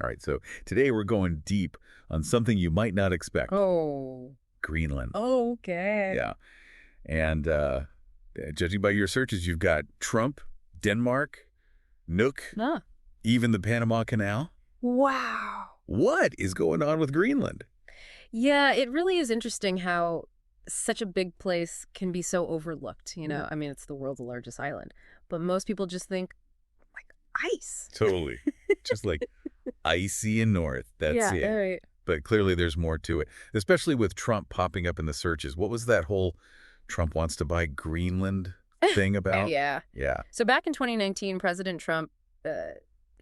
All right, so today we're going deep on something you might not expect. Oh, Greenland. okay. Yeah. And judging by your searches, you've got Trump, Denmark, Nook, Huh. even the Panama Canal. Wow. What is going on with Greenland? Yeah, it really is interesting how such a big place can be so overlooked, you know? I mean, it's the world's largest island, but most people just think, like, ice. Totally. Just like icy and north. That's Yeah, it. right. But clearly there's more to it, especially with Trump popping up in the searches. What was that whole Trump wants to buy Greenland thing about? Yeah. Yeah, So back in 2019, President Trump,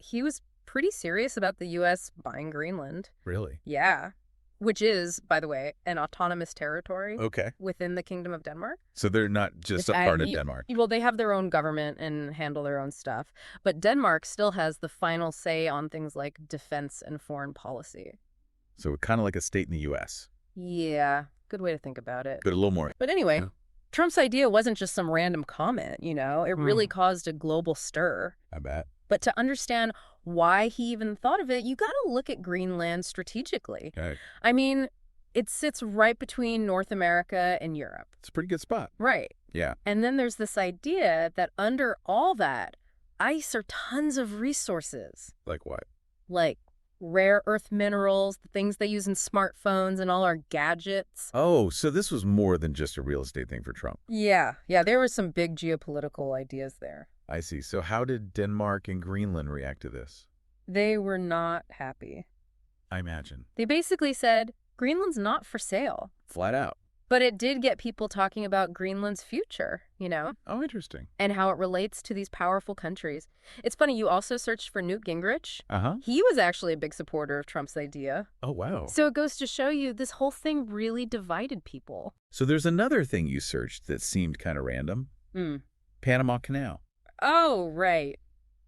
he was pretty serious about the U.S. buying Greenland. really? Yeah. Which is, by the way, an autonomous territory Okay. within the Kingdom of Denmark. So they're not just a part of Denmark. Well, they have their own government and handle their own stuff. But Denmark still has the final say on things like defense and foreign policy. So kind of like a state in the U.S., Yeah, good way to think about it. but a little more. But anyway, Yeah. Trump's idea wasn't just some random comment, you know? It really caused a global stir. I bet. But to understand why he even thought of it, you got to look at Greenland strategically. Okay. I mean, it sits right between North America and Europe. It's a pretty good spot. Right. Yeah. And then there's this idea that under all that, ice are tons of resources, Like what? like rare earth minerals, the things they use in smartphones and all our gadgets. Oh, so this was more than just a real estate thing for Trump. Yeah, there were some big geopolitical ideas there. I see. So how did Denmark and Greenland react to this? They were not happy. I imagine. They basically said, Greenland's not for sale. Flat out. But it did get people talking about Greenland's future, you know, Oh, interesting. and how it relates to these powerful countries. It's funny, you also searched for Newt Gingrich. Uh-huh. He was actually a big supporter of Trump's idea. Oh, wow. So it goes to show you this whole thing really divided people. So there's another thing you searched that seemed kind of random. Panama Canal. Oh, right.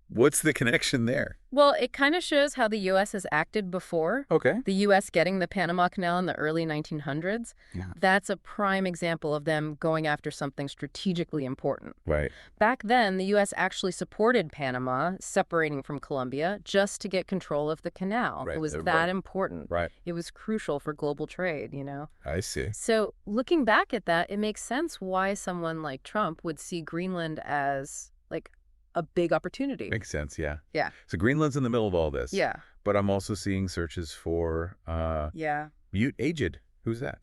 What's the connection there? Well, it kind of shows how the U.S. has acted before. Okay. The U.S. getting the Panama Canal in the early 1900s. Yeah. That's a prime example of them going after something strategically important. Right. Back then, the U.S. actually supported Panama, separating from Colombia, just to get control of the canal. Right. It was Right. that important. Right. It was crucial for global trade, you know? I see. So looking back at that, it makes sense why someone like Trump would see Greenland as, like, a big opportunity. Makes sense, yeah. Yeah. So Greenland's in the middle of all this. Yeah. But I'm also seeing searches for Yeah. Mute Aged. Who's that?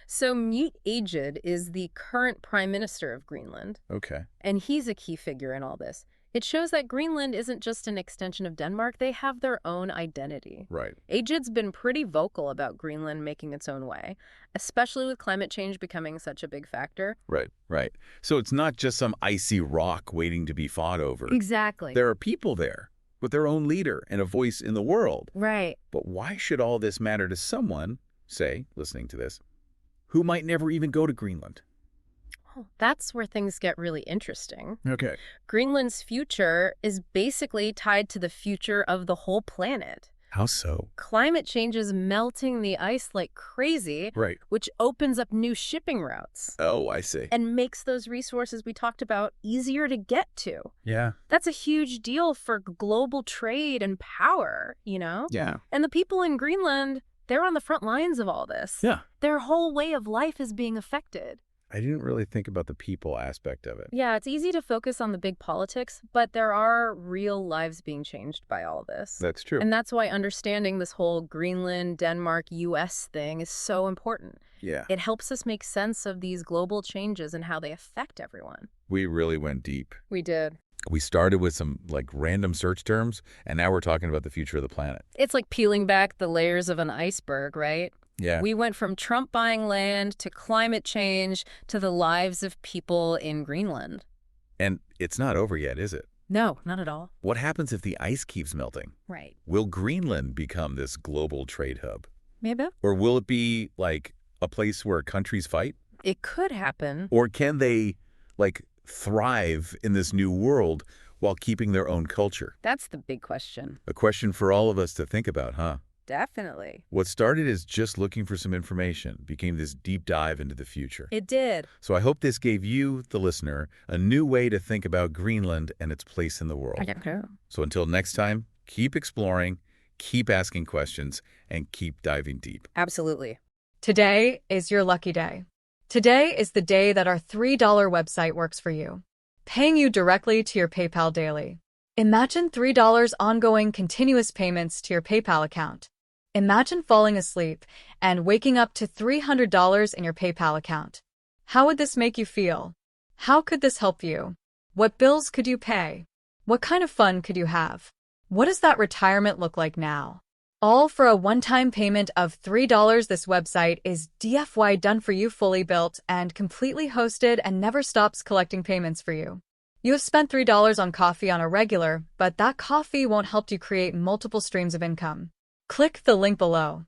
So Mute Aged is the current prime minister of Greenland, Okay. and he's a key figure in all this. It shows that Greenland isn't just an extension of Denmark. They have their own identity. Right. Aged's been pretty vocal about Greenland making its own way, especially with climate change becoming such a big factor. Right. Right. So it's not just some icy rock waiting to be fought over. Exactly. There are people there with their own leader and a voice in the world. Right. But why should all this matter to someone, say, listening to this, who might never even go to Greenland? Oh, that's where things get really interesting. Okay. Greenland's future is basically tied to the future of the whole planet. How so? Climate change is melting the ice like crazy, Right. which opens up new shipping routes Oh, I see. and makes those resources we talked about easier to get to. Yeah. That's a huge deal for global trade and power, you know? Yeah. And the people in Greenland, they're on the front lines of all this. Yeah. Their whole way of life is being affected. I didn't really think about the people aspect of it. Yeah, it's easy to focus on the big politics, but there are real lives being changed by all this. That's true. And that's why understanding this whole Greenland, Denmark, U.S. thing is so important. Yeah. It helps us make sense of these global changes and how they affect everyone. We really went deep. We did. We started with some like random search terms, and now we're talking about the future of the planet. It's like peeling back the layers of an iceberg, right? Yeah. We went from Trump buying land to climate change to the lives of people in Greenland. And it's not over yet, is it? No, not at all. What happens if the ice keeps melting? Right. Will Greenland become this global trade hub? Maybe. Or will it be like a place where countries fight? It could happen. Or can they like thrive in this new world while keeping their own culture? That's the big question. A question for all of us to think about, huh? Definitely. What started as just looking for some information became this deep dive into the future. It did. So I hope this gave you, the listener, a new way to think about Greenland and its place in the world. So until next time, keep exploring, keep asking questions, and keep diving deep. Absolutely. Today is your lucky day. Today is the day that our $3 website works for you, paying you directly to your PayPal daily. Imagine $3 ongoing continuous payments to your PayPal account. Imagine falling asleep and waking up to $300 in your PayPal account. How would this make you feel? How could this help you? What bills could you pay? What kind of fun could you have? What does that retirement look like now? All for a one-time payment of $3. This website is DFY done for you, fully built and completely hosted, and never stops collecting payments for you. You have spent $3 on coffee on a regular, but that coffee won't help you create multiple streams of income. Click the link below.